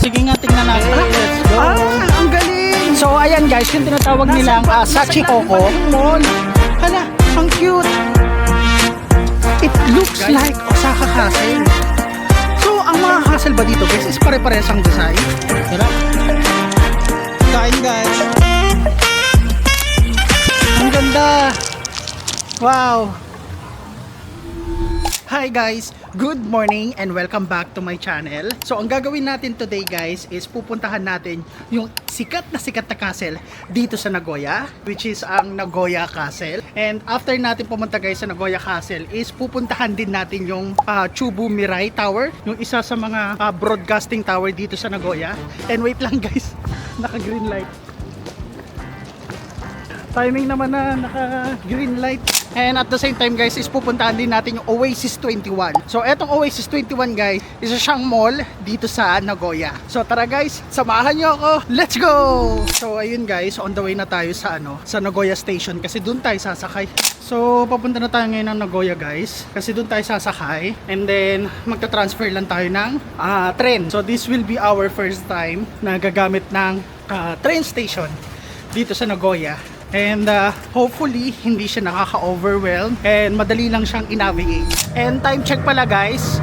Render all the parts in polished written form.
Sige nga, tingnan natin. Let's go. Ang galing! So, ayan guys, yung tinatawag nilang Sachikoko. Mall. Hala, ang cute. It looks Guys. like Osaka Castle. So, ang mga castle ba dito guys is pare-pares ang design? Tara. Kain guys. Ang ganda. Wow. Hi guys, good morning and welcome back to my channel. So ang gagawin natin today guys is pupuntahan natin yung sikat na castle dito sa Nagoya, which is ang Nagoya Castle. And after natin pumunta guys sa Nagoya Castle is pupuntahan din natin yung Chubu Mirai Tower, yung isa sa mga broadcasting tower dito sa Nagoya. And wait lang guys, naka green light. Timing naman na naka green light. And at the same time guys is pupuntahan din natin yung Oasis 21. So etong Oasis 21 guys, isa siyang mall dito sa Nagoya. So tara guys, samahan nyo ako. Let's go! So ayun guys, on the way na tayo sa sa Nagoya Station kasi doon tayo sasakay. So papunta na tayo ngayon ng Nagoya guys kasi doon tayo sasakay. And then magta-transfer lang tayo ng train. So this will be our first time na gagamit ng train station dito sa Nagoya. And hopefully hindi siya nakaka-overwhelm and madali lang siyang i-navigate. And time check pala guys,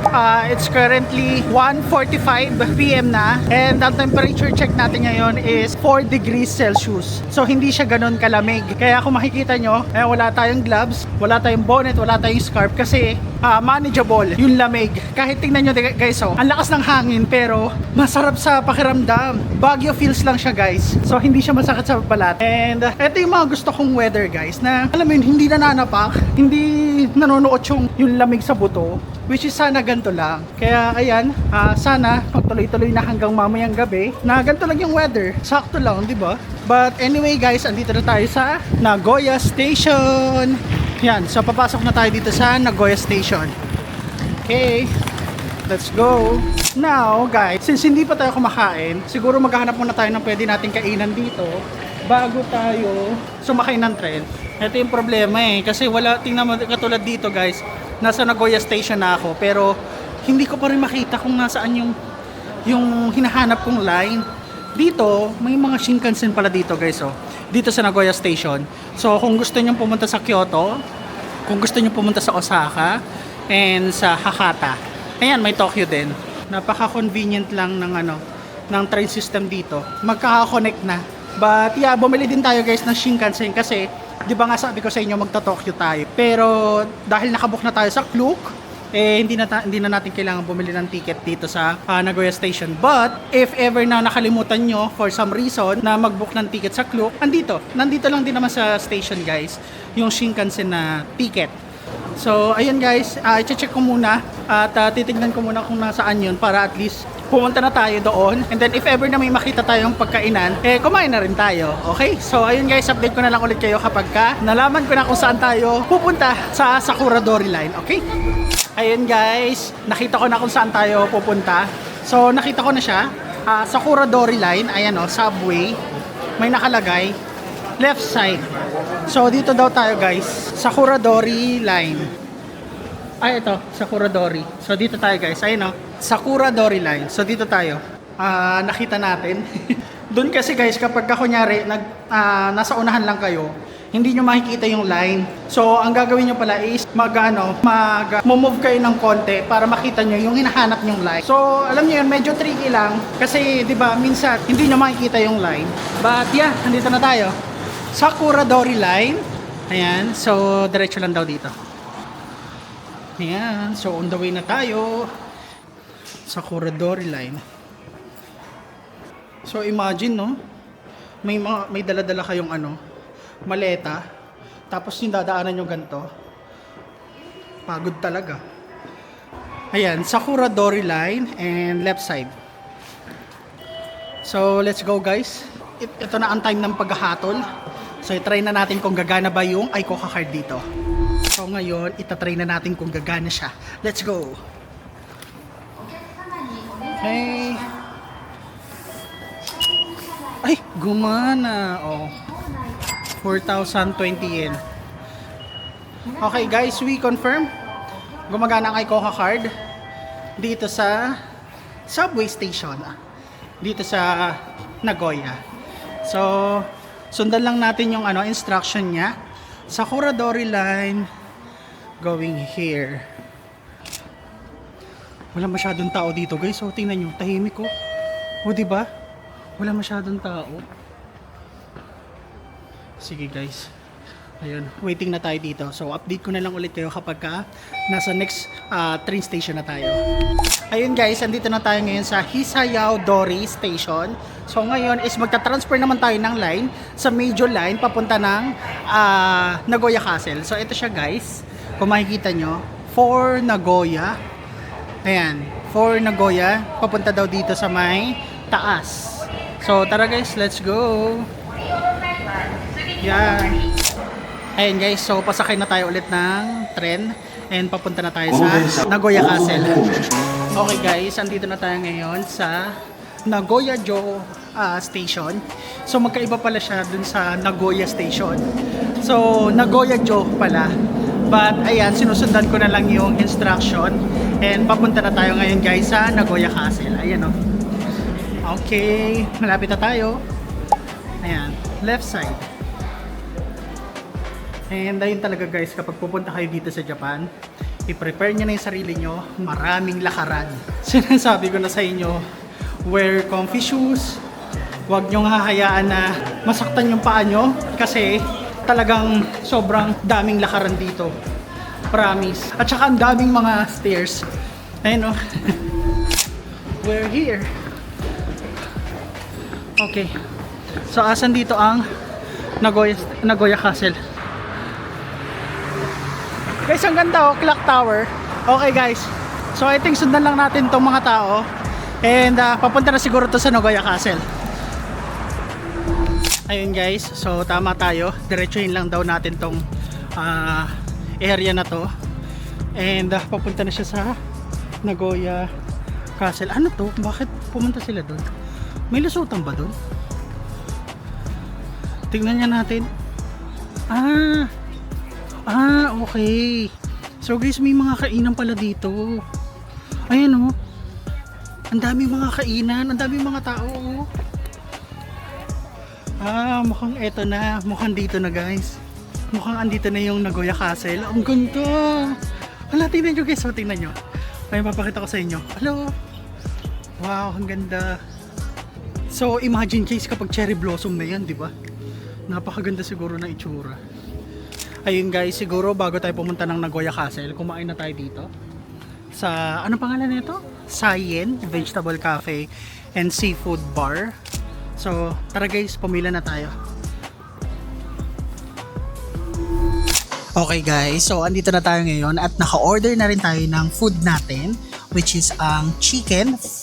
it's currently 1:45 PM na and ang temperature check natin ngayon is 4 degrees Celsius. So hindi siya ganun kalamig. Kaya kung makikita nyo, wala tayong gloves, wala tayong bonnet, wala tayong scarf kasi manageable yung lamig. Kahit tingnan nyo guys, ang lakas ng hangin pero masarap sa pakiramdam. Baguio feels lang siya guys. So hindi siya masakit sa balat. And ito yung mga gusto kong weather guys na alam mo yun, hindi nananapak, hindi nanonood yung lamig sa buto, which is sana ganito lang. Kaya ayan, sana magtuloy-tuloy na hanggang mamayang gabi na ganito lang yung weather. Sakto lang, di ba? But anyway guys, andito na tayo sa Nagoya Station. Yan, so papasok na tayo dito sa Nagoya Station. Okay, let's go. Now guys, since hindi pa tayo kumakain, siguro maghahanap muna tayo ng pwede nating kainan dito bago tayo sumakay ng tren. Ito yung problema kasi wala, tingnan mo katulad dito guys, nasa Nagoya Station na ako pero hindi ko pa rin makita kung nasaan yung hinahanap kong line. Dito, may mga Shinkansen pala dito guys dito sa Nagoya Station. So kung gusto niyo pumunta sa Kyoto, kung gusto niyo pumunta sa Osaka and sa Hakata, ayan may Tokyo din. Napaka-convenient lang ng train system dito. Magkaka-connect na. But yeah, bumili din tayo guys ng Shinkansen kasi di ba nga sabi ko sa inyo magta-Tokyo tayo. Pero dahil nakabook na tayo sa Klook, hindi na natin kailangan bumili ng ticket dito sa Nagoya Station. But if ever na nakalimutan nyo for some reason na mag-book ng ticket sa Klook, nandito lang din naman sa station guys yung Shinkansen na ticket. So ayun guys, i-check ko muna at titignan ko muna kung nasaan yun para at least pumunta na tayo doon. And then if ever na may makita tayong pagkainan, kumain na rin tayo. Okay? So ayun guys, update ko na lang ulit kayo kapag nalaman ko na kung saan tayo pupunta sa Sakura Dori Line. Okay? Ayun guys, nakita ko na kung saan tayo pupunta. So nakita ko na siya, Sakura Dori Line. Ayan subway. May nakalagay left side. So dito daw tayo guys, Sakura Dori Line. Ay ito, Sakura Dori. So dito tayo guys, ayun Sakura Dori Line. So dito tayo. Nakita natin. Doon kasi guys, kapag kunyari nasa unahan lang kayo, hindi nyo makikita yung line. So ang gagawin nyo pala is mag-move kayo ng konti para makita nyo yung hinahanap nyong line. So alam nyo yun, medyo tricky lang kasi 'di ba minsan hindi nyo makikita yung line. But yeah, nandito na tayo. Sakura Dori Line. Ayan, so diretso lang daw dito. Ayan, so on the way na tayo. Sakura Dori Line. So imagine may dala-dala kayong maleta, tapos yung dadaanan nyo ganito. Pagod talaga. Ayan, Sakura Dori Line and left side. So let's go guys. Ito na ang time ng paghahatol. So i-try na natin kung gagana ba yung iCoca card dito. So ngayon, itatry na natin kung gagana siya. Let's go! Okay. Ay, gumana. 4,020 yen. Okay guys, we confirm. Gumagana ang iCoca card dito sa subway station. dito sa Nagoya. So, sundan lang natin yung instruction niya. Sakura Dori Line going here. Wala masyadong tao dito, guys. So, tingnan nyo, tahimik ko. O, diba? Wala masyadong tao. Sige, guys. Ayun, waiting na tayo dito. So, update ko na lang ulit kayo kapag nasa next train station na tayo. Ayun, guys, andito na tayo ngayon sa Hisayao Dori Station. So, ngayon is magta-transfer naman tayo ng line sa major line papunta ng Nagoya Castle. So, ito siya, guys. Kung makikita nyo, for Nagoya. Ayan, for Nagoya. Papunta daw dito sa may taas. So, tara, guys, let's go. Yan. Ayan, guys, so pasakay na tayo ulit ng tren and papunta na tayo sa Nagoya Castle. Okay, guys, andito na tayo ngayon sa Nagoya-jo station. So magkaiba pala siya dun sa Nagoya station. So Nagoya-jo pala. But ayan, sinusundan ko na lang yung instruction and papunta na tayo ngayon, guys, sa Nagoya Castle. Ayan, oh. Okay, malapit na tayo. Ayan, left side. And ayun talaga, guys, kapag pupunta kayo dito sa Japan, i-prepare nyo na yung sarili nyo, maraming lakaran. Sinasabi ko na sa inyo, wear comfy shoes, huwag nyong hahayaan na masaktan yung paa nyo kasi talagang sobrang daming lakaran dito. Promise. At saka ang daming mga stairs. Ayun, oh. We're here. Okay. So asan dito ang Nagoya Castle? Guys, ang ganda, oh, clock tower. Okay, guys. So I think sundan lang natin tong mga tao. And papunta na siguro to sa Nagoya Castle. Ayun, guys. So tama tayo. Diretsuhin lang daw natin tong area na to. And papunta na siya sa Nagoya Castle. Ano to? Bakit pumunta sila doon? May lusutan ba doon? Tingnan niya natin. Okay. So guys, may mga kainan pala dito. Ayan, oh. Ang daming mga kainan, ang daming mga tao, oh. Mukhang eto na. Mukhang dito na, guys. Mukhang andito na yung Nagoya Castle. Ang ganda. Hala, tingnan nyo, guys. So, tingnan nyo. May papakita ko sa inyo. Hello. Wow, ang ganda. So, imagine, guys, kapag cherry blossom na yan, di ba? Napakaganda siguro na itsura. Ayun, guys, siguro bago tayo pumunta ng Nagoya Castle, kumain na tayo dito sa, ano pangalan nito? Sayen Vegetable Cafe and Seafood Bar. So tara, guys, pumila na tayo. Okay, guys, so andito na tayo ngayon at naka-order na rin tayo ng food natin, which is ang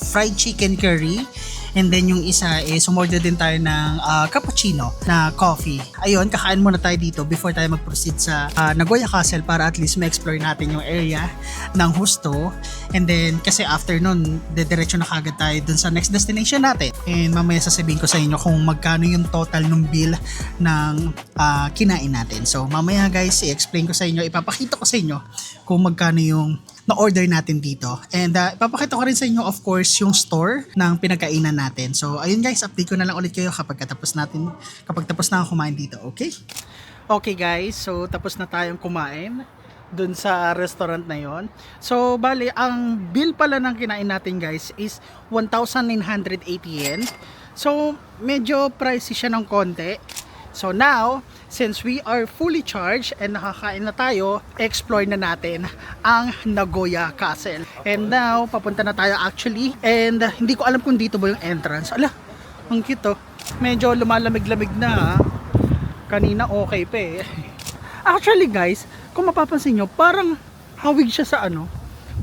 fried chicken curry. And then yung isa is umorder din tayo ng cappuccino na coffee. Ayun, kakain muna tayo dito before tayo mag-proceed sa Nagoya Castle para at least ma-explore natin yung area ng husto. And then, kasi after nun, diretso na kagad tayo dun sa next destination natin. And mamaya sasabihin ko sa inyo kung magkano yung total ng bill ng kinain natin. So mamaya, guys, i-explain ko sa inyo, ipapakita ko sa inyo kung magkano yung na-order natin dito. And ipapakita ko rin sa inyo, of course, yung store ng pinagkainan natin. So, ayun, guys, update ko na lang ulit kayo kapag tapos na ako kumain dito, okay? Okay, guys, so tapos na tayong kumain dun sa restaurant na yon. So, bali, ang bill pala ng kinain natin, guys, is 1,980 yen. So, medyo pricey siya ng konti. So now, since we are fully charged and nakakain na tayo, explore na natin ang Nagoya Castle. And now, papunta na tayo actually. And hindi ko alam kung dito ba yung entrance. Ala, ang cute, oh. Medyo lumalamig-lamig na, ha? Kanina okay pa, eh. Actually, guys, kung mapapansin nyo, parang hawig siya sa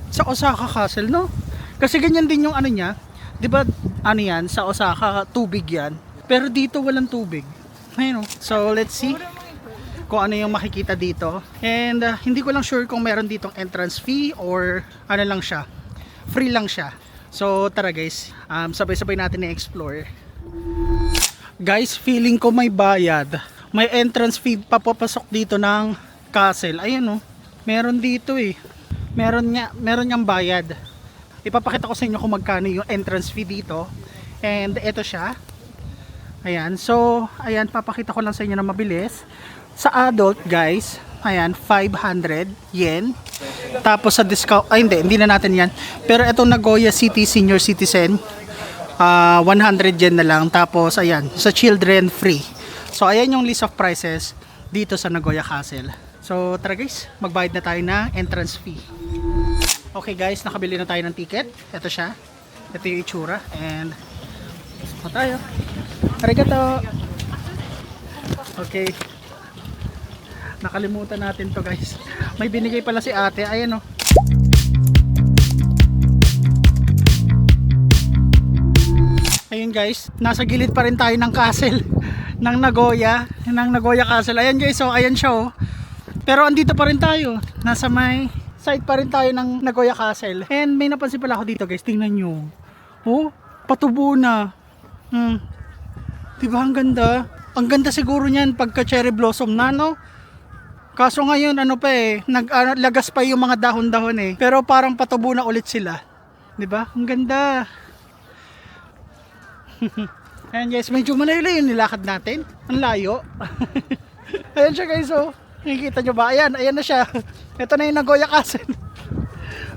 sa Osaka Castle, no? Kasi ganyan din yung niya. 'Di ba, yan, sa Osaka, tubig yan. Pero dito walang tubig. Ayun, so let's see kung ano yung makikita dito. And hindi ko lang sure kung meron ditong entrance fee or ano lang siya, free lang siya. So tara, guys, sabay-sabay natin i-explore. Guys, feeling ko may bayad. May entrance fee papapasok dito ng castle. Ayan, oh. Meron dito, eh. Meron niyang bayad. Ipapakita ko sa inyo kung magkano yung entrance fee dito. And ito siya. Ayan. So, ayan, papakita ko lang sa inyo na mabilis. Sa adult, guys, ayan, 500 yen. Tapos sa discount, ay hindi na natin yan. Pero itong Nagoya City Senior Citizen, 100 yen na lang. Tapos, ayan, sa children, free. So, ayan yung list of prices dito sa Nagoya Castle. So, tara guys, magbayad na tayo ng entrance fee. Okay guys, nakabili na tayo ng ticket. Ito siya. Ito yung itsura. And, pasok na tayo. Arigato! Okay. Nakalimutan natin to guys. May binigay pala si ate. Ayan o. Ayun guys. Nasa gilid pa rin tayo ng castle. Ng Nagoya. Ng Nagoya Castle. Ayan guys. So ayan siya o. Pero andito pa rin tayo. Nasa may side pa rin tayo ng Nagoya Castle. And may napansin pala ako dito guys. Tingnan nyo. Oh. Patubo na. Diba ang ganda? Ang ganda siguro niyan pagka cherry blossom na, no? Kaso ngayon ano pa lagas pa yung mga dahon-dahon eh. Pero parang patubo na ulit sila. 'Di ba? Ang ganda. Ayan guys, medyo malayo-layo yung nilakad natin. Ang layo. Ayan siya guys, oh. Nakikita nyo ba? Ayan, ayan na siya. Ito na yung Nagoya Castle.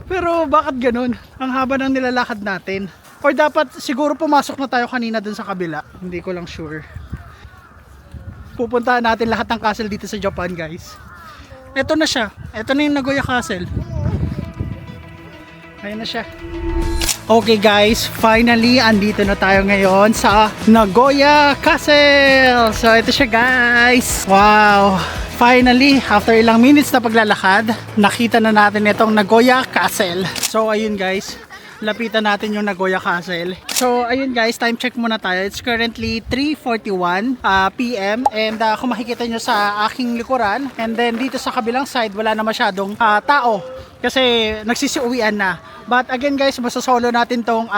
Pero bakit ganun? Ang haba ng nilalakad natin. Or dapat siguro pumasok na tayo kanina dun sa kabila. Hindi ko lang sure. Pupuntahan natin lahat ng castle dito sa Japan guys. Ito na siya. Ito na yung Nagoya Castle. Ayan na siya. Okay guys, finally andito na tayo ngayon sa Nagoya Castle. So ito siya guys. Wow. Finally, after ilang minutes na paglalakad, nakita na natin itong Nagoya Castle. So ayun guys, lapitan natin yung Nagoya Castle. So ayun guys, time check muna tayo. It's currently 3:41 PM and kung makikita nyo sa aking likuran, and then dito sa kabilang side wala na masyadong tao kasi nagsisiuwian na. But again guys, masasolo natin tong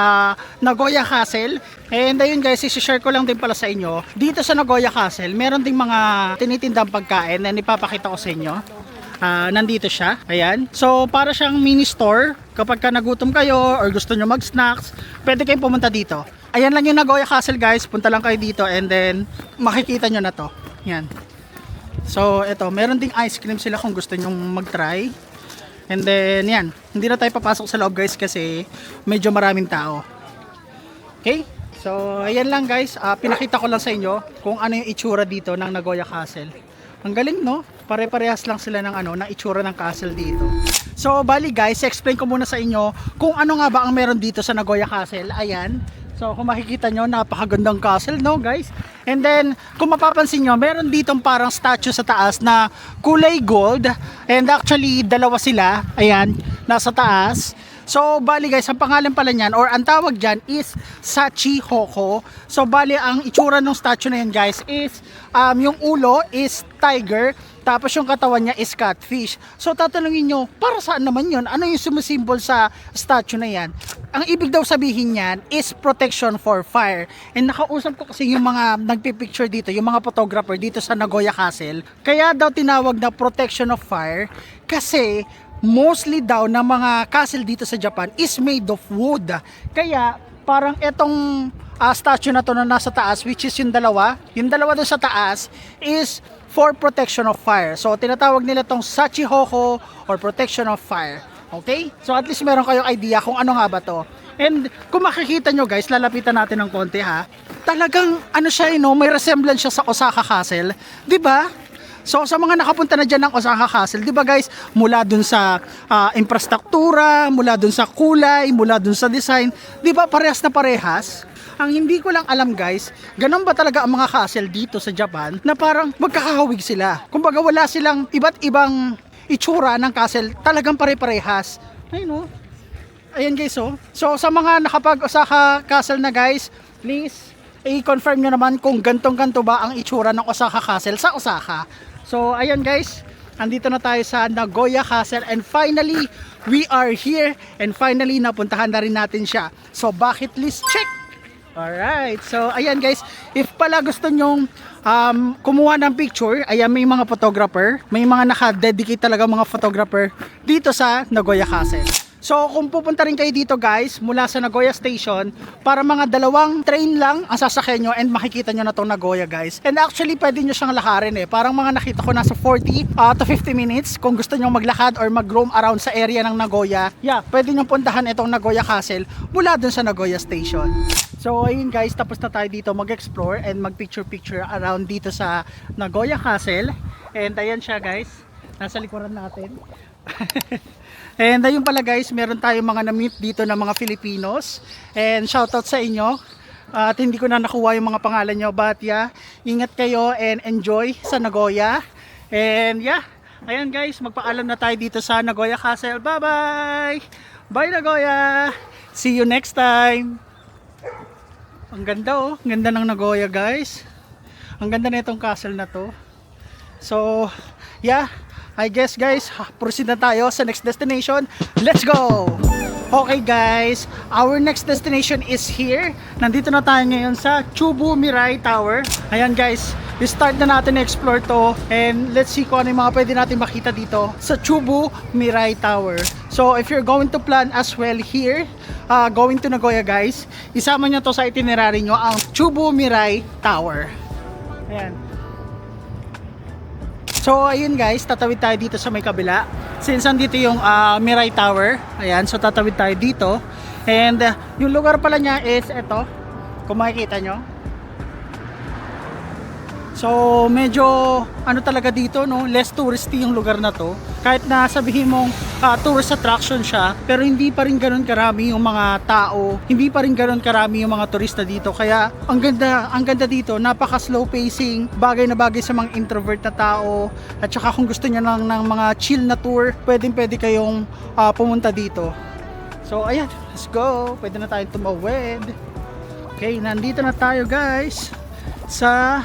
Nagoya Castle. And ayun guys, isi-share ko lang din pala sa inyo. Dito sa Nagoya Castle, meron ding mga tinitindang pagkain na ipapakita ko sa inyo. Nandito siya, ayan. So para siyang mini store. Kapag ka nagutom kayo or gusto nyo mag-snacks, pwede kayong pumunta dito. Ayan lang yung Nagoya Castle guys, punta lang kayo dito and then makikita nyo na to. Yan. So ito, meron ding ice cream sila kung gusto nyo mag-try. And then yan, hindi na tayo papasok sa loob guys kasi medyo maraming tao. Okay? So ayan lang guys, pinakita ko lang sa inyo kung ano yung itsura dito ng Nagoya Castle. Ang galing no? Pare-parehas lang sila ng ng itsura ng castle dito. So bali guys, explain ko muna sa inyo kung ano nga ba ang meron dito sa Nagoya Castle. Ayan. So kung makikita nyo, napakagandang castle no guys. And then kung mapapansin nyo, meron ditong parang statue sa taas na kulay gold. And actually dalawa sila. Ayan, nasa taas. So bali guys, ang pangalan pala niyan or ang tawag dyan is Shachihoko. So bali ang itsura ng statue na yan guys is yung ulo is tiger, tapos yung katawan niya is catfish. So tatanungin nyo, para saan naman yun? Ano yung sumisimbol sa statue na yan? Ang ibig daw sabihin niyan is protection for fire. And nakausap ko kasi yung mga nagpipicture dito, yung mga photographer dito sa Nagoya Castle. Kaya daw tinawag na protection of fire kasi mostly daw na mga castle dito sa Japan is made of wood. Kaya parang etong statue na to na nasa taas, which is yung dalawa doon sa taas is for protection of fire. So tinatawag nila tong Shachihoko or protection of fire. Okay? So at least meron kayong idea kung ano nga ba to. And kung makikita nyo guys, lalapitan natin ng konti ha. Talagang ano siya, may resemblance siya sa Osaka Castle. 'Di ba? So sa mga nakapunta na dyan ng Osaka Castle, di ba guys, mula dun sa infrastruktura, mula dun sa kulay, mula dun sa design, di ba parehas na parehas? Ang hindi ko lang alam guys, ganun ba talaga ang mga castle dito sa Japan na parang magkakahawig sila? Kumbaga wala silang iba't ibang itsura ng castle, talagang pare-parehas. Ayun o. Ayan guys oh. So sa mga nakapag-Osaka Castle na guys, please i-confirm nyo naman kung gantong-ganto ba ang itsura ng Osaka Castle sa Osaka. So ayan guys, andito na tayo sa Nagoya Castle and finally we are here and finally napuntahan na rin natin siya. So bucket list check. Alright, so ayan guys, if pala gusto nyong kumuha ng picture, ayan may mga photographer, may mga naka-dedicate talaga mga photographer dito sa Nagoya Castle. So kung pupunta rin kayo dito guys, mula sa Nagoya Station, para mga 2 train lang ang sasakyan nyo and makikita nyo na tong Nagoya guys. And actually pwede nyo siyang lakarin Parang mga nakita ko nasa 40 to 50 minutes kung gusto nyo maglakad or mag-roam around sa area ng Nagoya. Yeah, pwede nyo puntahan itong Nagoya Castle mula dun sa Nagoya Station. So ayun guys, tapos na tayo dito mag-explore and mag-picture-picture around dito sa Nagoya Castle. And ayan siya guys, nasa likuran natin. And ayun pala guys, meron tayong mga na-meet dito na mga Filipinos. And shoutout sa inyo. At hindi ko na nakuha yung mga pangalan nyo. But yeah, ingat kayo and enjoy sa Nagoya. And yeah, ayan guys, magpaalam na tayo dito sa Nagoya Castle. Bye bye! Bye Nagoya! See you next time! Ang ganda oh, ang ganda ng Nagoya guys. Ang ganda na itong castle na to. So yeah, I guess guys, proceed na tayo sa next destination. Let's go! Okay guys, our next destination is here. Nandito na tayo ngayon sa Chubu Mirai Tower. Ayan guys, start na natin i-explore to. And let's see kung ano yung mga pwede natin makita dito sa Chubu Mirai Tower. So if you're going to plan as well here, going to Nagoya guys, isama nyo to sa itinerary nyo, ang Chubu Mirai Tower. Ayan. So ayun guys, tatawid tayo dito sa may kabila. Since andito yung Mirai Tower, ayan, so tatawid tayo dito. And yung lugar pala niya is ito, kung makikita nyo. So medyo ano talaga dito no, less touristy yung lugar na to. Kahit na sabihin mong tourist attraction siya, pero hindi pa rin ganoon karami yung mga tao, hindi pa rin ganoon karami yung mga turista dito. Kaya ang ganda dito, napaka slow pacing, bagay na bagay sa mga introvert na tao. At saka kung gusto niyo ng mga chill na tour, pwede kayong pumunta dito. So ayan, let's go. Pwede na tayong tumawid. Okay, nandito na tayo guys sa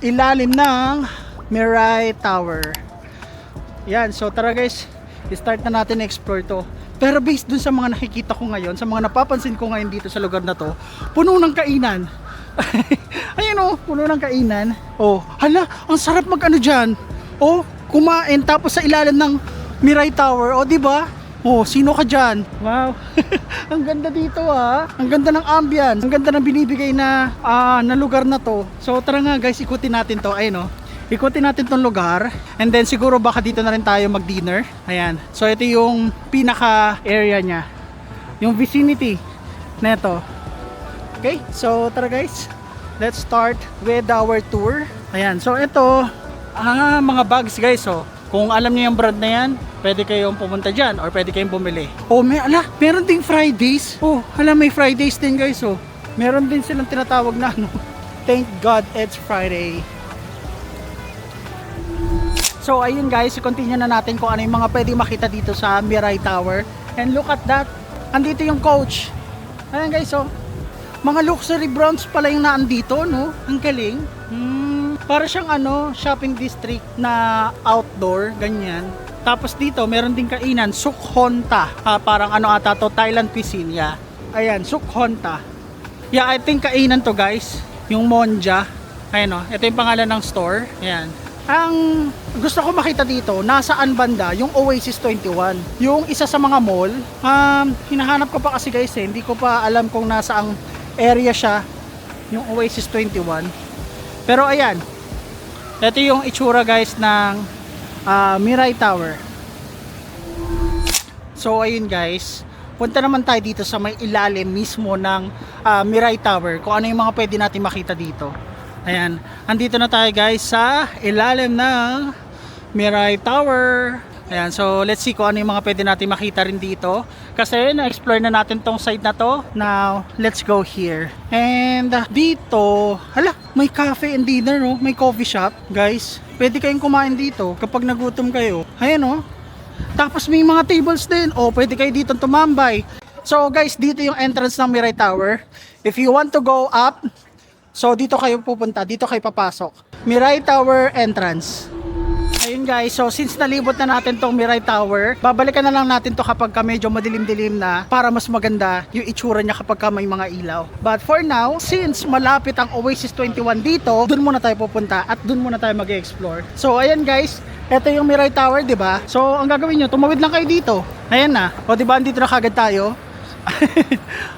ilalim ng Mirai Tower. Yan, so tara guys, start na natin explore to. Pero based dun sa mga nakikita ko ngayon, sa mga napapansin ko ngayon dito sa lugar na to, puno ng kainan. Ayun oh, puno ng kainan. Oh, hala, ang sarap mag-ano dyan. Oh, kumain tapos sa ilalim ng Mirai Tower. Oh, di ba? Oh, sino ka dyan? Wow. Ang ganda dito Ang ganda ng ambience. Ang ganda ng binibigay na lugar na to. So tara nga guys, ikutin natin to. Ayun oh. Ikutin natin tong lugar. And then siguro baka dito na rin tayo mag-dinner. Ayan. So ito yung pinaka area niya. Yung vicinity neto. Okay? So tara guys. Let's start with our tour. Ayan. So ito mga bags guys oh. Kung alam niyo yung brand na yan, pwede kayong pumunta dyan or pwede kayong bumili. Oh, meron ding Fridays. Oh, may Fridays din guys. Oh, meron din silang tinatawag na thank God it's Friday. So ayun guys, i-continue na natin kung ano yung mga pwede makita dito sa Mirai Tower. And look at that, andito yung coach. Ayan guys, oh, mga luxury brands pala yung naandito, no? Ang galing. Para siyang shopping district na outdoor, ganyan. Tapos dito, meron din kainan, Sukhonta. Parang ata to, Thailand cuisine, yeah. Ayan, Sukhonta. Yeah, I think kainan to guys, yung Monja. Ayan o, ito yung pangalan ng store. Ayan. Ang gusto ko makita dito, nasaan banda yung Oasis 21. Yung isa sa mga mall, hinahanap ko pa kasi guys hindi ko pa alam kung nasaang area siya, yung Oasis 21. Pero ayan, ito yung itsura guys ng Mirai Tower. So ayun guys, punta naman tayo dito sa may ilalim mismo ng Mirai Tower, kung ano yung mga pwede natin makita dito. Ayan, andito na tayo guys sa ilalim ng Mirai Tower. Ayan, so let's see kung ano yung mga pwede natin makita rin dito. Kasi na-explore na natin tong site na to. Now, let's go here. And dito, may cafe and dinner, no? May coffee shop. Guys, pwede kayong kumain dito kapag nagutom kayo. Ayan, no? Tapos may mga tables din. O, pwede kayo dito tumambay. So guys, dito yung entrance ng Mirai Tower. If you want to go up, so dito kayo pupunta. Dito kayo papasok. Mirai Tower entrance. Ayun ayan guys, so since nalibot na natin tong Mirai Tower, babalikan na lang natin to kapag ka medyo madilim-dilim na para mas maganda yung itsura niya kapag ka may mga ilaw. But for now, since malapit ang Oasis 21 dito, dun muna tayo pupunta at dun muna tayo mag-explore. So ayan guys, ito yung Mirai Tower, di ba? So ang gagawin nyo, tumawid lang kayo dito. Ayan na. O di ba, andito na kagad tayo.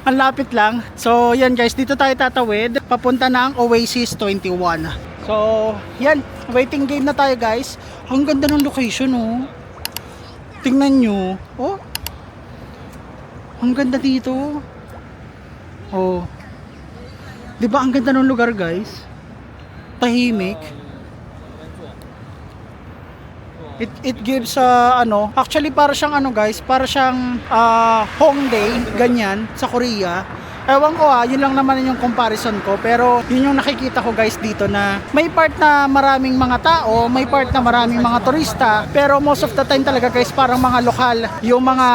Ang lapit lang. So yan guys, dito tayo tatawid papunta ng Oasis 21. So yan, waiting game na tayo guys. Ang ganda ng location oh. Tingnan nyo. Oh, ang ganda dito. Oh, di ba ang ganda ng lugar guys? Tahimik. It gives actually para siyang guys, para siyang Hongdae, ganyan sa Korea. Ewan ko yun lang naman yung comparison ko, pero yun yung nakikita ko guys dito na may part na maraming mga tao, may part na maraming mga turista, pero most of the time talaga guys parang mga lokal yung mga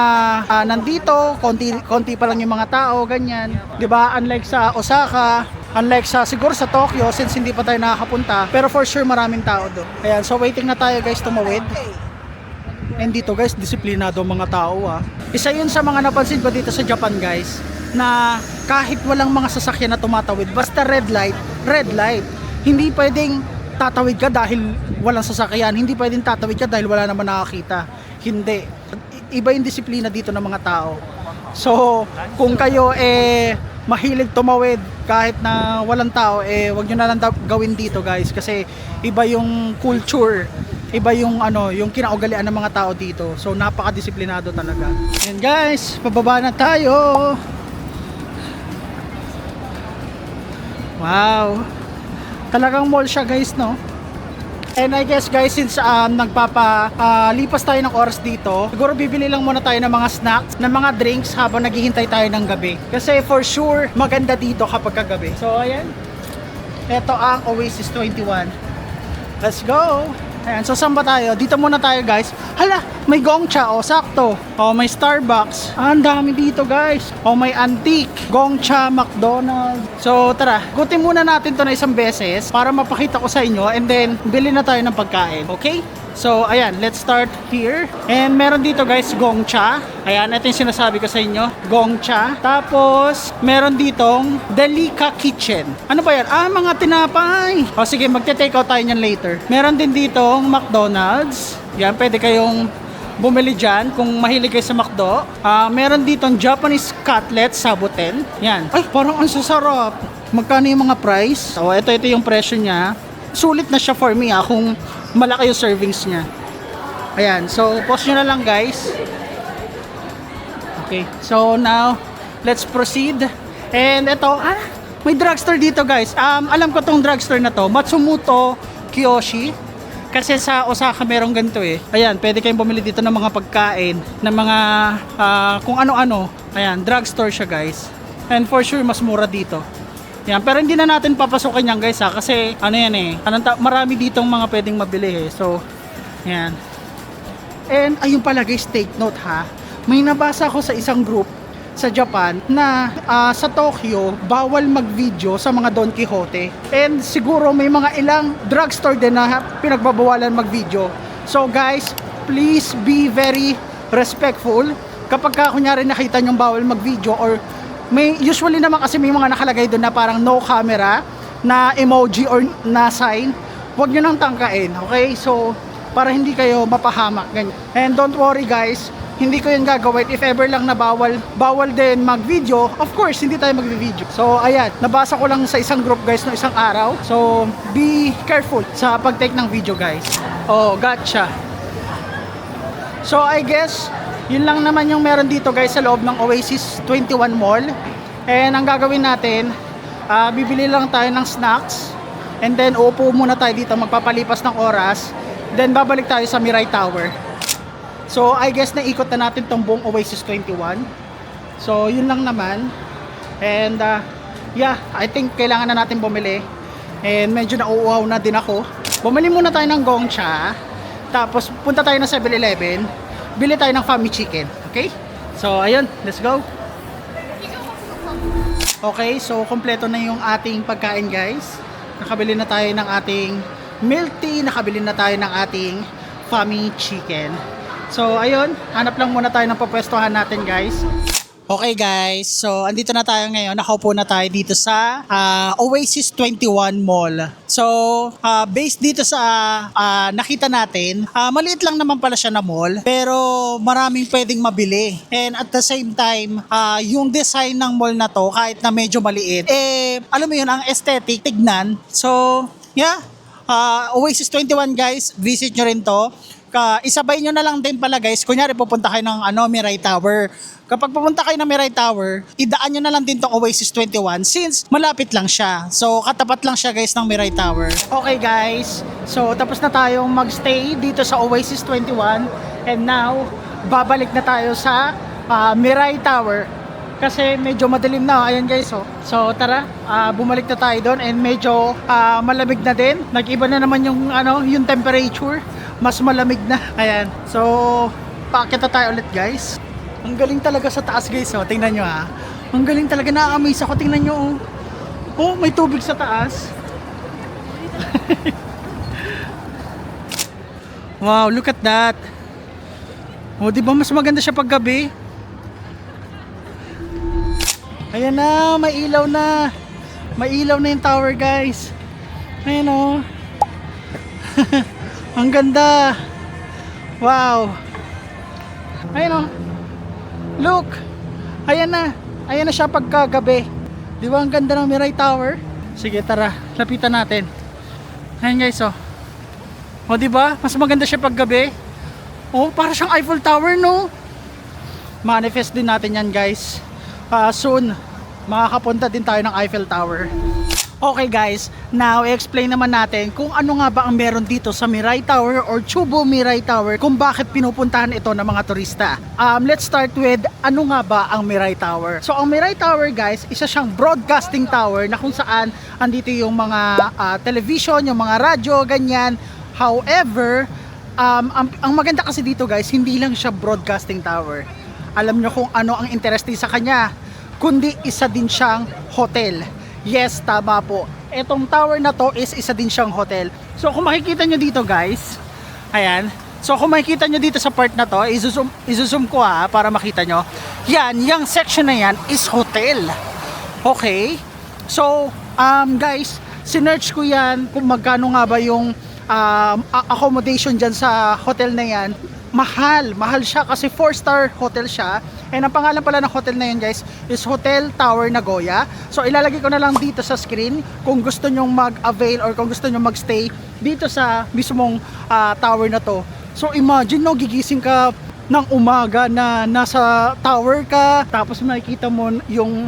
nandito, konti pa lang yung mga tao, ganyan. 'Di ba? Unlike sa Osaka, unlike sa siguro sa Tokyo, since hindi pa tayo nakakapunta, pero for sure maraming tao doon. Ayan, so waiting na tayo guys tumawid. And dito guys, disiplinado mga tao Isa yun sa mga napansin ko dito sa Japan guys, na kahit walang mga sasakyan na tumatawid, basta red light. Hindi pwedeng tatawid ka dahil walang sasakyan, hindi pwedeng tatawid ka dahil wala naman nakakita. Hindi. Iba yung disiplina dito ng mga tao. So, kung kayo mahilig tumawid kahit na walang tao, wag nyo na lang gawin dito guys, kasi iba yung culture, iba yung yung kinaugalian ng mga tao dito. So napaka-disiplinado talaga. And guys, pababa na tayo. Wow. Talagang mall siya guys, no? And I guess guys, since lipas tayo ng oras dito, siguro bibili lang muna tayo ng mga snacks, ng mga drinks habang naghihintay tayo ng gabi. Kasi for sure, maganda dito kapag kagabi. So ayan, ito ang Oasis 21. Let's go! Ayan, so saan ba tayo? Dito muna tayo guys. Hala, may Gongcha, sakto. May Starbucks. Ang dami dito guys. May Antique, Gongcha, McDonald's. So tara, gutin muna natin to na isang beses para mapakita ko sa inyo, and then bili na tayo ng pagkain. Okay? So ayan, let's start here. And meron dito guys, Gongcha. Ayan, ito yung sinasabi ko sa inyo, Gongcha. Tapos meron ditong Delica Kitchen. Ano ba yan? Mga tinapay. Sige, magte-take out tayo niyan later. Meron din ditong McDonald's. Yan, pwede kayong bumili dyan kung mahilig kayo sa McDo. Meron ditong Japanese cutlet, saboten. Yan. Ay, parang ang sasarap. Magkano yung mga price? So ito yung presyo niya. Sulit na siya for me kung malaki yung servings niya. Ayan, so pause nyo na lang guys. Okay, so now let's proceed. And ito, may drugstore dito guys. Alam ko tong drugstore na to, Matsumoto Kiyoshi. Kasi sa Osaka merong ganito Ayan, pwede kayong bumili dito ng mga pagkain, ng mga kung ano-ano. Ayan, drugstore siya guys. And for sure mas mura dito. Yan, pero hindi na natin papasukin yan guys kasi marami ditong mga pwedeng mabili So, yan. And ayun pala guys, take note may nabasa ko sa isang group sa Japan na sa Tokyo bawal mag-video sa mga Don Quixote. And siguro may mga ilang drugstore din na pinagbabawalan mag-video. So guys, please be very respectful kapag kunyari nakita nyong bawal mag-video, or usually naman kasi may mga nakalagay doon na parang no camera na emoji or na sign, huwag nyo nang tangkain, okay? So para hindi kayo mapahamak ganyan. And don't worry guys, hindi ko yun gagawin if ever lang na bawal din mag-video. Of course, hindi tayo mag-video. So ayan, nabasa ko lang sa isang group guys no isang araw. So be careful sa pag-take ng video guys. Gotcha. So I guess yun lang naman yung meron dito guys sa loob ng Oasis 21 Mall. And ang gagawin natin, bibili lang tayo ng snacks, and then uupo muna tayo dito, magpapalipas ng oras, then babalik tayo sa Mirai Tower. So I guess naikot na natin tong buong Oasis 21. So yun lang naman. And yeah, I think kailangan na natin bumili. And medyo nauuhaw na din ako. Bumili muna tayo ng Gongcha, tapos punta tayo ng 7-Eleven, bili tayo ng Fami Chicken. Okay? So ayun, let's go. Okay, so kompleto na yung ating pagkain guys. Nakabili na tayo ng ating milk tea, nakabili na tayo ng ating Fami Chicken. So ayun, hanap lang muna tayo ng papwestuhan natin guys. Okay guys, so andito na tayo ngayon, nakaupo na tayo dito sa Oasis 21 Mall. So based dito sa nakita natin, maliit lang naman pala siya na mall, pero maraming pwedeng mabili. And at the same time, yung design ng mall na to, kahit na medyo maliit, alam mo yun, ang aesthetic, tignan. So yeah, Oasis 21 guys, visit nyo rin to. Isabay nyo na lang din pala guys, kunyari pupunta kayo ng Mirai Tower. Kapag pupunta kayo ng Mirai Tower, idaan nyo na lang din tong Oasis 21 since malapit lang siya. So katapat lang siya guys ng Mirai Tower. Okay guys, so tapos na tayong magstay dito sa Oasis 21 and now babalik na tayo sa Mirai Tower. Kasi medyo madilim na, ayan guys oh. So tara, bumalik na tayo doon and medyo malamig na din. Nag-iba na naman yung yung temperature. Mas malamig na. Ayan. So paakyat na tayo ulit guys. Ang galing talaga sa taas guys oh. Tingnan nyo ha. Ang galing talaga, na-amaze ako. Tingnan nyo oh. Oh, may tubig sa taas. Wow, look at that. Oh, di ba mas maganda siya pag gabi? Ayan na, may ilaw na. May ilaw na yung tower guys. Ayan oh. Ang ganda. Wow. Ayan oh. Look. Ayan na. Ayan na siya pagkagabi. Di ba ang ganda ng Mirai Tower? Sige tara, lapitan natin. Ayan guys oh. O di ba? Mas maganda siya paggabi. Oh, para siyang Eiffel Tower no. Manifest din natin yan guys. Soon makakapunta din tayo ng Eiffel Tower. Okay guys, now i-explain naman natin kung ano nga ba ang meron dito sa Mirai Tower or Chubu Mirai Tower, kung bakit pinupuntahan ito ng mga turista. Let's start with ano nga ba ang Mirai Tower. So ang Mirai Tower guys, isa siyang broadcasting tower na kung saan andito yung mga television, yung mga radyo, ganyan. However, ang maganda kasi dito guys, hindi lang siya broadcasting tower. Alam nyo kung ano ang interesting sa kanya, kundi isa din siyang hotel. Yes, tama po. Etong tower na to is isa din siyang hotel. So kung makikita nyo dito guys, ayan. So kung makikita nyo dito sa part na to, izoom ko para makita nyo. Yan, yung section na yan is hotel. Okay? So, guys, sinearch ko yan kung magkano nga ba yung accommodation dyan sa hotel na yan. Mahal siya kasi 4-star hotel siya. And ang pangalan pala ng hotel na yun guys is Hotel Tower Nagoya. So ilalagay ko na lang dito sa screen kung gusto nyong mag-avail or kung gusto nyong magstay dito sa mismong tower na to. So imagine no, gigising ka ng umaga na nasa tower ka, tapos makikita mo yung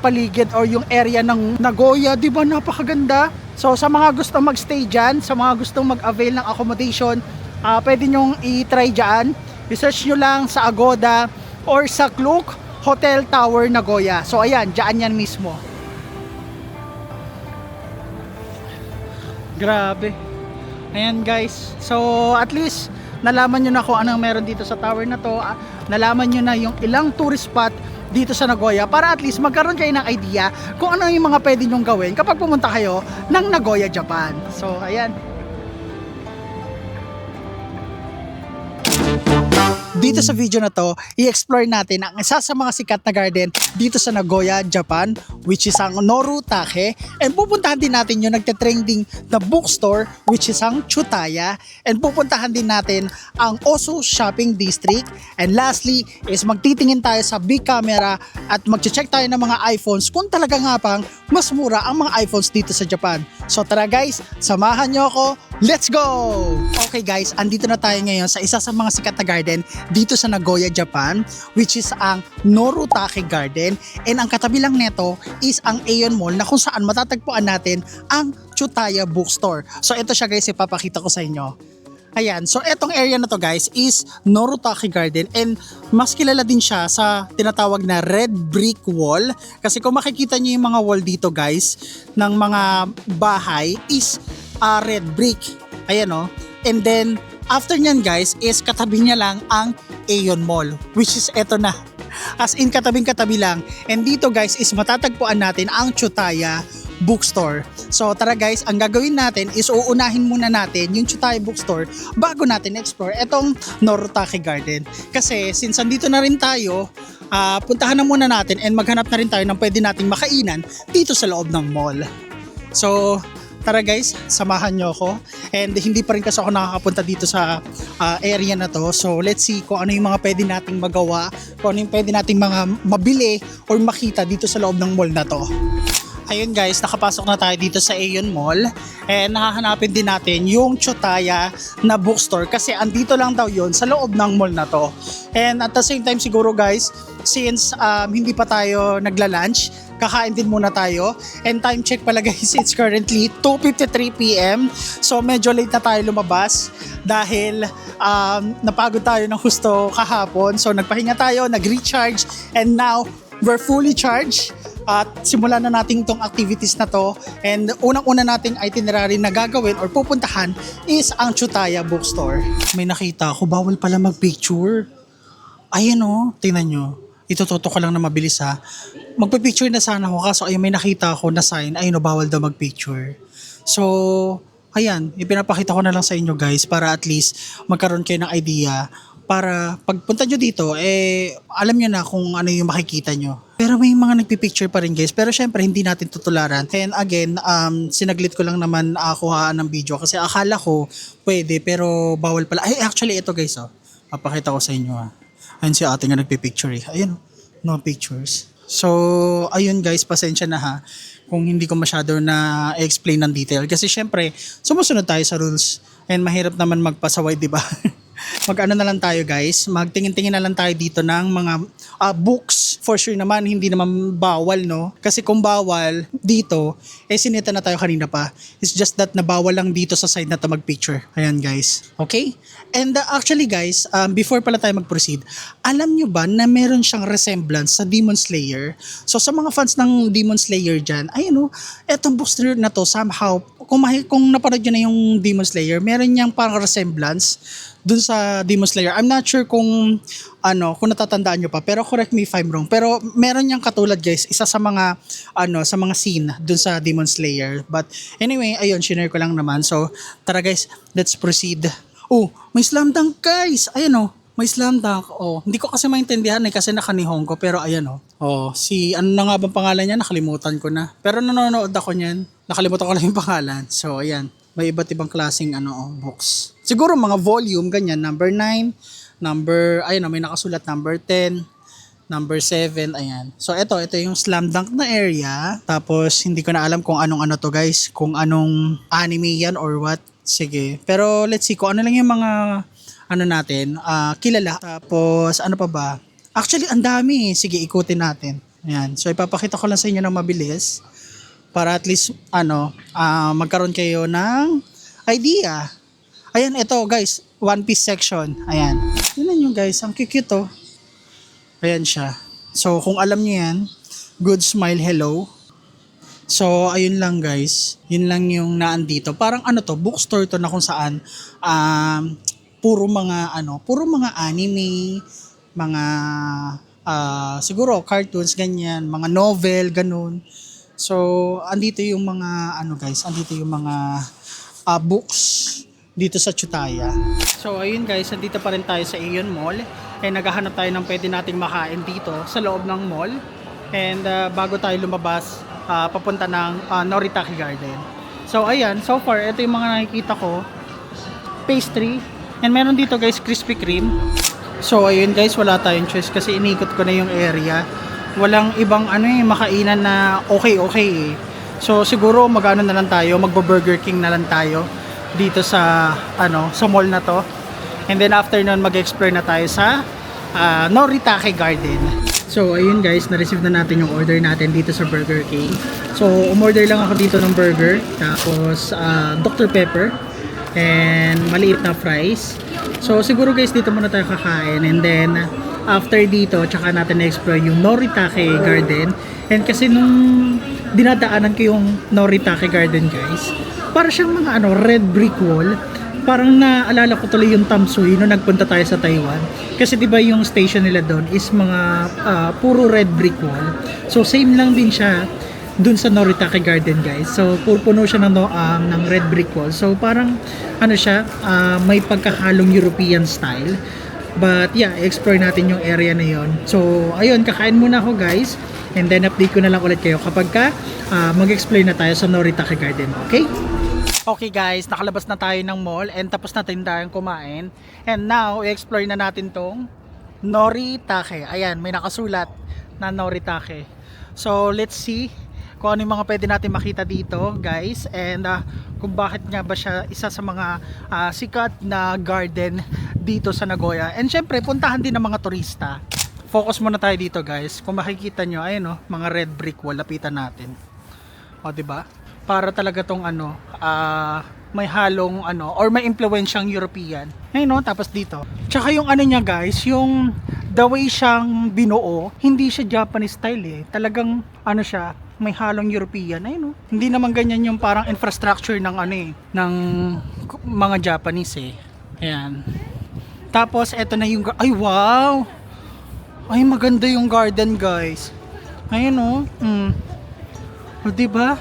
paligid or yung area ng Nagoya. Di ba napakaganda? So sa mga gustong magstay dyan, sa mga gustong mag-avail ng accommodation, pwede nyong i-try dyan. I-search nyo lang sa Agoda or sa Klook Hotel Tower Nagoya. So ayan, dyan yan mismo. Grabe. Ayan guys. So at least nalaman nyo na kung anong meron dito sa tower na to. Nalaman nyo na yung ilang tourist spot dito sa Nagoya para at least magkaroon kayo ng idea kung ano yung mga pwede nyong gawin kapag pumunta kayo ng Nagoya, Japan. So ayan. Dito sa video na to, i-explore natin ang isa sa mga sikat na garden dito sa Nagoya, Japan, which is ang Norutake. And pupuntahan din natin yung nagte-trending na bookstore, which is ang Chutaya. And pupuntahan din natin ang Osu Shopping District. And lastly, is magtitingin tayo sa big camera at mag-check tayo ng mga iPhones kung talaga nga pang mas mura ang mga iPhones dito sa Japan. So tara guys, samahan nyo ako. Let's go! Okay guys, andito na tayo ngayon sa isa sa mga sikat na garden dito sa Nagoya, Japan, which is ang Norutake Garden. And ang katabi lang nito is ang Aeon Mall na kung saan matatagpuan natin ang Chutaya Bookstore. So ito siya guys, ipapakita ko sa inyo. Ayan, so etong area na to guys is Norutake Garden and mas kilala din siya sa tinatawag na red brick wall. Kasi kung makikita niyo yung mga wall dito guys ng mga bahay is red brick. Ayan o. And then after nyan guys is katabi niya lang ang Aeon Mall, which is eto na. As in katabing-katabi lang. And dito guys is matatagpuan natin ang Chutaya Bookstore. So tara guys, ang gagawin natin is uunahin muna natin yung Chutaya Bookstore bago natin explore etong Norotake Garden. Kasi since andito na rin tayo, puntahan na muna natin and maghanap na rin tayo ng pwede nating makainan dito sa loob ng mall. So tara guys, samahan nyo ako. And hindi pa rin kasi ako nakakapunta dito sa area na to. So let's see kung ano yung mga pwede nating magawa, kung ano yung pwede nating mga mabili or makita dito sa loob ng mall na to. Ayun guys, nakapasok na tayo dito sa Aeon Mall and nakahanapin din natin yung Chutaya na bookstore kasi andito lang daw yun sa loob ng mall na to. And at the same time siguro guys, since hindi pa tayo nagla-lunch, kakain din muna tayo. And time check pala guys, it's currently 2:53 PM. So medyo late na tayo lumabas dahil napagod tayo ng husto kahapon. So nagpahinga tayo, nag-recharge and now we're fully charged. At simulan na natin itong activities na to. And unang-una nating itinerary na gagawin or pupuntahan is ang Chutaya Bookstore. May nakita ako, bawal pala mag-picture. Ayan o, tingnan nyo. Itututo ko lang na mabilis ha. Magpa-picture na sana ako kaso ayun, may nakita ako na sign, ayun o, bawal daw mag-picture. So, ayan, ipinapakita ko na lang sa inyo guys para at least magkaroon kayo ng idea para pagpunta nyo dito, alam nyo na kung ano yung makikita nyo. Pero may mga nagpipicture pa rin guys. Pero syempre hindi natin tutularan. And again, sinaglit ko lang naman kuhaan ng video kasi akala ko pwede pero bawal pala. Ay actually ito guys papakita ko sa inyo Ayun si ate nga nagpipicture Ayun, no pictures. So ayun guys, pasensya na ha kung hindi ko masyado na explain ng detail. Kasi syempre sumusunod tayo sa rules. And mahirap naman magpasaway, di ba? Mag-ano na lang tayo guys, magtingin-tingin na lang tayo dito ng mga books. For sure naman, hindi naman bawal no. Kasi kung bawal dito, sinita na tayo kanina pa. It's just that nabawal lang dito sa side na to mag-picture. Ayan guys, okay? And actually guys, before pala tayo mag-proceed, alam nyo ba na meron siyang resemblance sa Demon Slayer? So sa mga fans ng Demon Slayer dyan, ayun etong bookstore na to somehow, kung napanood nyo na yung Demon Slayer, meron niyang parang resemblance dun sa Demon Slayer. I'm not sure kung natatandaan nyo pa, pero correct me if I'm wrong. Pero meron niyang katulad guys, isa sa mga sa mga scene dun sa Demon Slayer. But anyway, ayun, shinare ko lang naman. So tara guys, let's proceed. Oh, may slam dunk guys. Ayun may slam dunk. Hindi ko kasi maintindihan kasi naka-Nihongo, pero ayan si ano na nga bang pangalan niya, nakalimutan ko na. Pero nanonood ako niyan. Nakalimutan ko lang yung pangalan. So ayan, may iba't ibang klaseng books. Siguro mga volume ganyan, number 9, may nakasulat number 10, number 7, ayan. So ito yung slam dunk na area. Tapos hindi ko na alam kung anong to guys, kung anong anime yan or what. Sige. Pero let's see kung ano lang yung mga natin, kilala. Tapos ano pa ba? Actually ang dami. Sige, ikutin natin. Ayan. So ipapakita ko lang sa inyo ng mabilis para at least magkaroon kayo ng idea. Ayan, ito guys, One Piece section. Ayan. Tignan nyo guys, ang cute Ayan siya. So kung alam nyo yan, Good Smile Hello. So ayun lang guys, yun lang yung naandito. Parang bookstore to na kung saan puro mga anime, mga siguro cartoons ganyan, mga novel ganun. So andito yung mga andito yung mga books dito sa Chutaya. So ayun guys, andito pa rin tayo sa Aeon Mall. Naghahanap tayo ng pwede nating makain dito sa loob ng mall. And bago tayo lumabas, papunta ng Norotake Garden. So ayan, so far ito yung mga nakikita ko. Pastry. And meron dito guys, Krispy Kreme. So ayun guys, wala tayong choice kasi inikot ko na yung area. Walang ibang makainan na okay. So siguro magano na lang tayo, magbo-Burger King na lang tayo dito sa sa mall na to. And then after nun mag-explore na tayo sa Norotake Garden. So ayun guys, na-receive na natin yung order natin dito sa Burger King. So umorder lang ako dito ng burger, tapos Dr. Pepper and maliit na fries. So siguro guys dito muna tayo kakain, and then after dito tsaka natin na-explore yung Norotake Garden. And kasi nung dinadaanan ko yung Norotake Garden guys, para siyang mga red brick wall. Parang naalala ko tuloy yung Tamsui nung nagpunta tayo sa Taiwan. Kasi diba yung station nila doon is mga puro red brick wall. So same lang din siya dun sa Noritake Garden guys. So puno siya ng red brick wall. So parang ano siya, may pagkahalong European style. But yeah, explore natin yung area na yon. So ayun, kakain muna ako guys. And then update ko na lang ulit kayo kapag mag-explain na tayo sa Noritake Garden. Okay? Okay guys, nakalabas na tayo ng mall and tapos na tayong kumain. And now, i-explore na natin tong Noritake. Ayan, may nakasulat na Noritake. So, let's see kung ano yung mga pwede natin makita dito guys. And kung bakit nga ba siya isa sa mga sikat na garden dito sa Nagoya. And syempre, puntahan din ng mga turista. Focus muna tayo dito guys. Kung makikita nyo, ayun o, mga red brick wall, lapitan natin. O, diba? Para talaga tong may halong or may impluensyang European. Ayun no, tapos dito. Tsaka yung niya guys, yung the way siyang binuo, hindi siya Japanese style eh. Talagang siya, may halong European. Ayun no. Hindi naman ganyan yung parang infrastructure ng ng mga Japanese eh. Ayan. Tapos eto na yung ay wow. Ay maganda yung garden guys. Ayun no. O diba?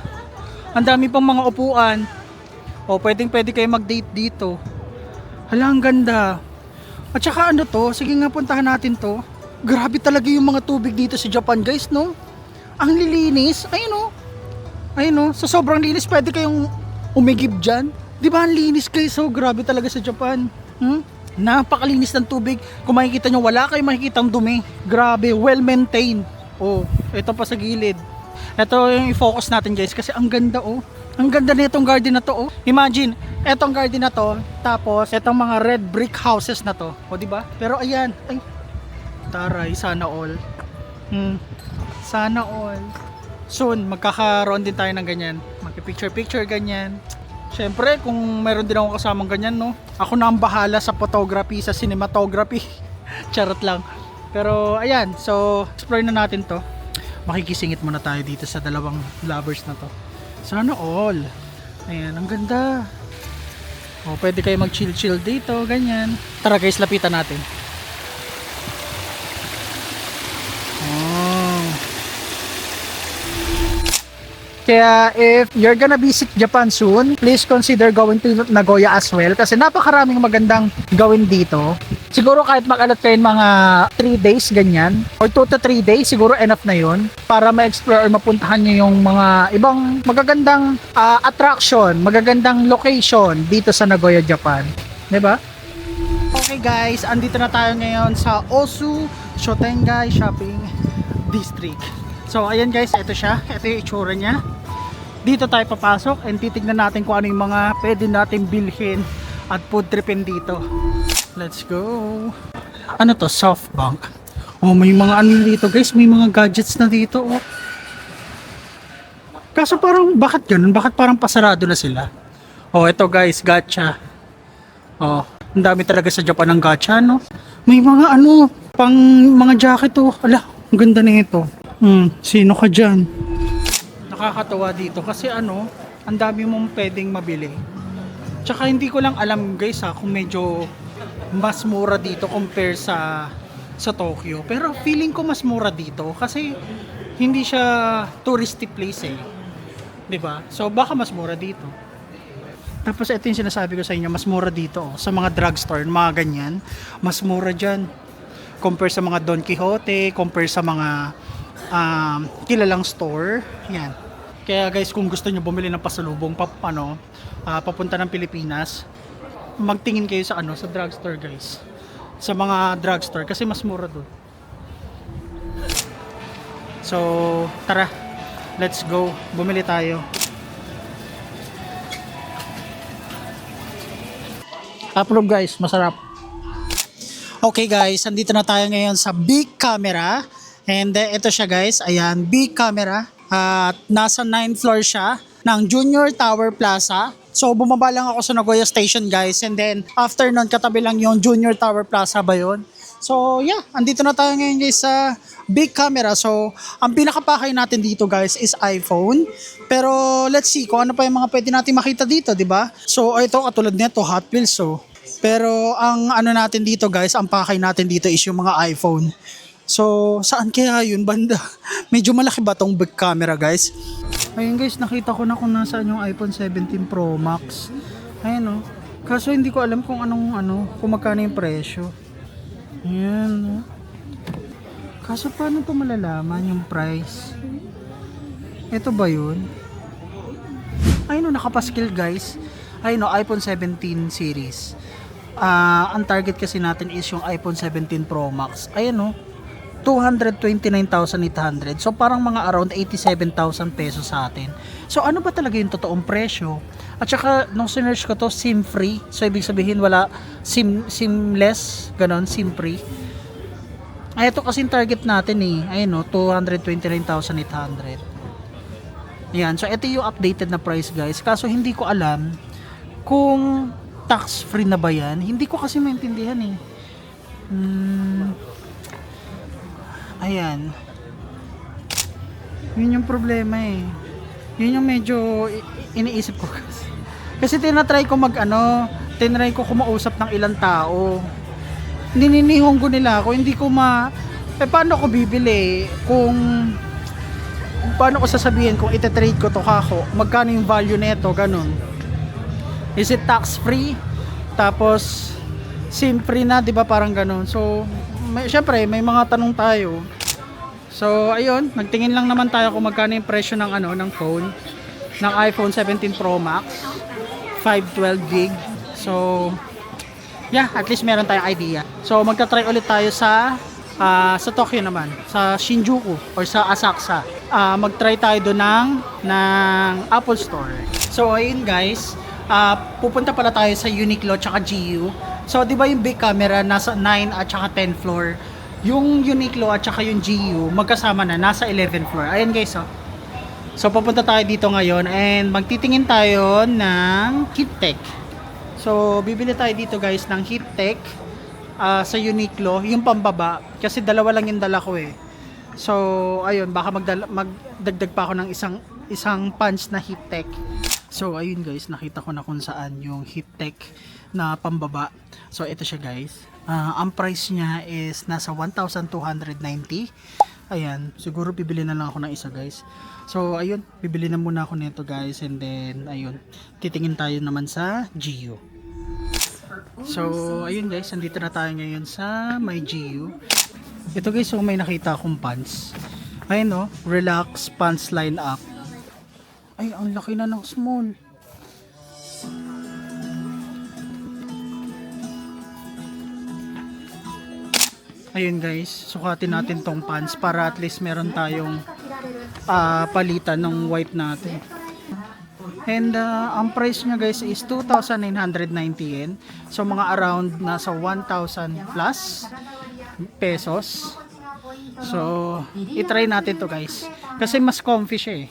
Ang dami pang mga upuan. O, pwede kayo mag-date dito. Hala, ang ganda. At saka to, sige nga puntahan natin to. Grabe talaga yung mga tubig dito sa Japan guys, no? Ang lilinis. Ayun o. Ayun o. Sa sobrang linis, pwede kayong umigib dyan. Di ba ang linis guys? So, grabe talaga sa Japan. Napakalinis ng tubig. Kung makikita nyo, wala kayong makikitang dumi. Grabe, well-maintained. O, ito pa sa gilid. Ito yung i-focus natin guys kasi ang ganda oh. Ang ganda na itong garden na to oh. Imagine, etong garden na to, tapos etong mga red brick houses na to. O diba? Pero ayan, ay taray, sana all. Sana all. Soon, magkakaroon din tayo ng ganyan. Magpipicture-picture ganyan. Syempre, kung meron din ako kasamang ganyan, no? Ako na ang bahala sa photography, sa cinematography. Charot lang. Pero ayan, so explore na natin to. Makikisingit muna tayo dito sa dalawang lovers na to. Sana all. Ayan, ang ganda. O, pwede kayo mag chill dito, ganyan. Tara guys, lapitan natin. Kaya if you're gonna visit Japan soon, please consider going to Nagoya as well kasi napakaraming magandang gawin dito. Siguro kahit mag-alat kayo mga 3 days ganyan or 2 to 3 days, siguro enough na yun para ma-explore or mapuntahan nyo yung mga ibang magagandang attraction, magagandang location dito sa Nagoya, Japan. Diba? Okay guys, andito na tayo ngayon sa Osu Shotengai Shopping District. So ayan guys, ito siya. Ito yung itsura niya. Dito tayo papasok and titignan natin kung ano yung mga pwede natin bilhin at food tripin dito. Let's go. Ano to? SoftBank. Oh, may mga ano dito guys. May mga gadgets na dito. Oh. Kaso parang, bakit ganun? Bakit parang pasarado na sila? Oh, ito guys, gacha. Oh, ang dami talaga sa Japan ng gacha, no? May mga pang mga jacket oh. Ala, ang ganda na ito. Sino ka dyan? Nakakatawa dito kasi ang dami mong pwedeng mabili. Tsaka hindi ko lang alam guys kung medyo mas mura dito compare sa Tokyo. Pero feeling ko mas mura dito kasi hindi siya touristy place eh. 'Di ba? So baka mas mura dito. Tapos ito yung sinasabi ko sa inyo, mas mura dito sa mga drugstore, mga ganyan. Mas mura diyan compare sa mga Don Quixote, compare sa mga kilalang store. Yan. Kaya guys, kung gusto nyo bumili ng pasalubong papunta ng Pilipinas, magtingin kayo sa sa drugstore guys. Sa mga drugstore kasi mas mura doon. So, tara. Let's go. Bumili tayo. Approve guys, masarap. Okay guys, andito na tayo ngayon sa Big Camera. And ito siya guys, ayan, Big Camera. At nasa 9th floor siya ng Junior Tower Plaza. So bumaba lang ako sa Nagoya Station guys. And then after nun, katabi lang yung Junior Tower Plaza ba yun? So yeah, andito na tayo ngayon guys sa Big Camera. So ang pinakapakay natin dito guys is iPhone. Pero let's see kung ano pa yung mga pwede natin makita dito, di ba? So ito katulad nito, Hot Wheels. So pero ang natin dito guys, ang pakay natin dito is yung mga iPhone. So, saan kaya yun banda? Medyo malaki ba tong big camera guys? Ayun guys, nakita ko na kung nasaan yung iPhone 17 Pro Max. Ayun oh. Kaso hindi ko alam kung kung magkano yung presyo. Ayan oh. Kaso paano to malalaman yung price? Ito ba yun? Ayun oh, nakapaskil guys. Ayun oh, iPhone 17 series. Ang target kasi natin is yung iPhone 17 Pro Max. Ayun oh. 229,800. So parang mga around 87,000 pesos sa atin. So ano ba talaga yung totoong presyo? At saka nung sinearch ko to, SIM free. So ibig sabihin wala SIMless, ganon, SIM free. Ay ito kasi yung target natin eh. Ayun no, 229,800. Yan, so ito yung updated na price guys. Kaso hindi ko alam kung tax free na ba yan. Hindi ko kasi maintindihan eh. Ayan. Yun yung problema eh. Yun yung medyo iniisip ko kasi. Kasi tinatry ko tinatry ko kumausap ng ilang tao. Nininihonggo nila ako, hindi ko paano ko bibili kung paano ko sasabihin kung ite-trade ko to kako, magkano yung value nito, ganun. Is it tax free? Tapos SIM free na, 'di ba? Parang ganun. So syempre may mga tanong tayo. So ayun, nagtingin lang naman tayo kung magkano yung presyo ng ng phone ng iPhone 17 Pro Max 512 GB. So yeah, at least meron tayong idea. So magta-try ulit tayo sa Tokyo naman, sa Shinjuku or sa Asakusa. Mag-try tayo doon ng Apple Store. So ayun guys, pupunta pala tayo sa Uniqlo tsaka GU. So, di ba yung big camera nasa 9 at saka 10 floor? Yung Uniqlo at saka yung GU magkasama na nasa 11 floor. Ayan guys, oh. So, pupunta tayo dito ngayon and magtitingin tayo ng Heattech. So, bibili tayo dito guys ng Heattech sa Uniqlo, yung pambaba. Kasi dalawa lang yung dala ko eh. So, ayun, baka magdagdag pa ako ng isang punch na Heattech. So, ayun guys, nakita ko na kung saan yung Heattech na pambaba. So ito siya guys. Ang price niya is nasa 1,290. Ayan, siguro bibili na lang ako ng isa guys. So ayun, bibili na muna ako nito guys and then ayun, titingin tayo naman sa GU. So ayun guys, andito na tayo ngayon sa my GU. Ito guys, so may nakita akong pants. Ayun oh, Relax Pants Line Up. Ay, ang laki na ng small. Ayun guys, sukatin natin tong pants para at least meron tayong palitan ng white natin. And ang price niya guys is 2,990 yen. So mga around nasa 1,000 plus pesos. So i-try natin to guys. Kasi mas comfy siya eh.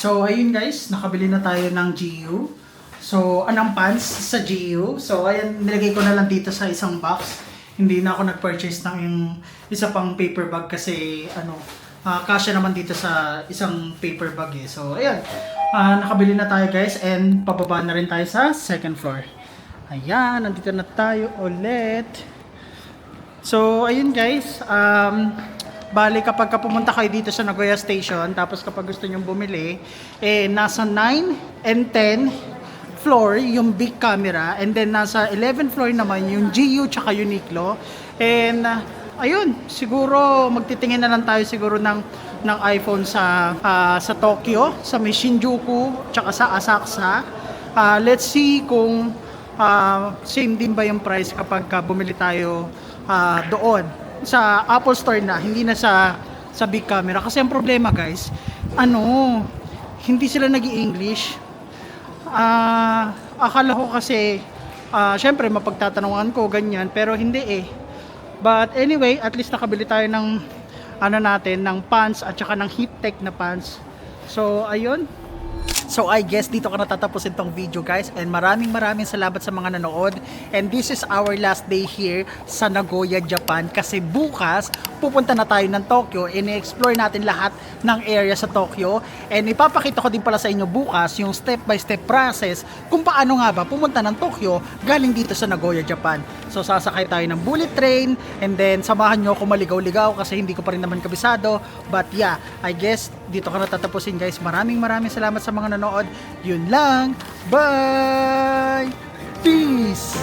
So ayun guys, nakabili na tayo ng GU. So anong pants sa GU. So ayan, nilagay ko na lang dito sa isang box. Hindi na ako nag-purchase ng yung isa pang paper bag kasi kasya naman dito sa isang paper bag eh. So ayan, nakabili na tayo guys and pababa na rin tayo sa second floor. Ayan, nandito na tayo ulit. So ayun guys, bali kapag pumunta kayo dito sa Nagoya Station, tapos kapag gusto nyong bumili, nasa 9 and 10 floor yung big camera and then nasa 11 floor naman yung GU tsaka Uniqlo. And ayun, siguro magtitingin na lang tayo siguro ng iPhone sa Tokyo, sa may Shinjuku tsaka sa Asakusa. Let's see kung same din ba yung price kapag bumili tayo doon sa Apple Store na, hindi na sa big camera. Kasi ang problema guys, hindi sila nag-i-English. Akala ko kasi syempre mapagtatanungan ko ganyan, pero hindi eh. But anyway, at least nakabili tayo ng ng pants at saka ng Heattech na pants. So ayun. So I guess dito ko natatapusin tong video guys, and maraming salamat sa mga nanood. And this is our last day here sa Nagoya, Japan, kasi bukas pupunta na tayo ng Tokyo and i-explore natin lahat ng area sa Tokyo. And ipapakita ko din pala sa inyo bukas yung step by step process kung paano nga ba pumunta ng Tokyo galing dito sa Nagoya, Japan. So sasakay tayo ng bullet train and then samahan nyo ako maligaw-ligaw kasi hindi ko pa rin naman kabisado. But yeah, I guess dito ka na tatapusin guys. Maraming salamat sa mga nanood. Yun lang. Bye! Peace!